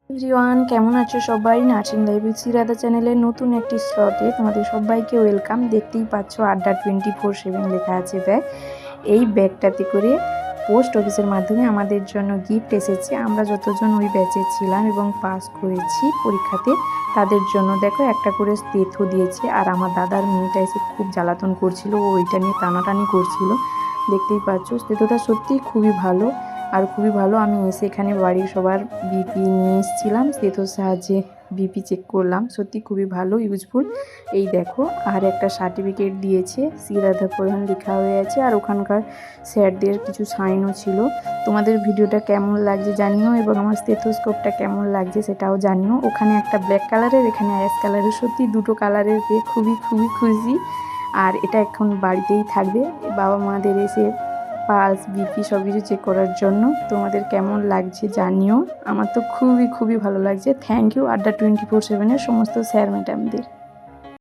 Everyone, কেমন আছো সবাই? নার্সিং লাইফ উইথ সিরাদা চ্যানেলের নতুন একটি স্লটে তোমাদের সবাইকে ওয়েলকাম। দেখতেই পাচ্ছ আড্ডা 24/7 লেখা আছে ব্যাগ। এই ব্যাগটাতে করে পোস্ট অফিসের মাধ্যমে আমাদের জন্য গিফট এসেছে। আমরা যতজন ওই ব্যাচে ছিলাম এবং পাস করেছি পরীক্ষাতে তাদের জন্য দেখো একটা করে স্টেথো দিয়েছে। আর আমার দাদার মেয়েটা এসে খুব জ্বালাতন করছিল, ও ওইটা নিয়ে টানাটানি করছিল। দেখতেই পাচ্ছ স্টেথোটা সত্যিই খুবই ভালো আর খুবই ভালো। আমি এসে এখানে বাড়ির সবার বিপি নিয়ে এসেছিলাম, স্টেথোর সাহায্যে বিপি চেক করলাম। সত্যি খুবই ভালো, ইউজফুল। এই দেখো আর একটা সার্টিফিকেট দিয়েছে, শ্রীরাধা প্রধান লেখা হয়ে আছে। আর ওখানকার স্যারদের কিছু সাইনও ছিল। তোমাদের ভিডিওটা কেমন লাগছে জানিও, এবং আমার স্টেথোস্কোপটা কেমন লাগছে সেটাও জানিও। ওখানে একটা ব্ল্যাক কালারের, এখানে অ্যাশ কালারের। সত্যি দুটো কালারের পেয়ে খুবই খুবই খুশি। আর এটা এখন বাড়িতেই থাকবে বাবা মাদের এসে পালস বিপি সব কিছু চেক করার জন্য। তোমাদের কেমন লাগছে জানিও। আমার তো খুবই খুবই ভালো লাগছে। থ্যাংক ইউ আড্ডা 24/7-এর সমস্ত স্যার ম্যাডামদের।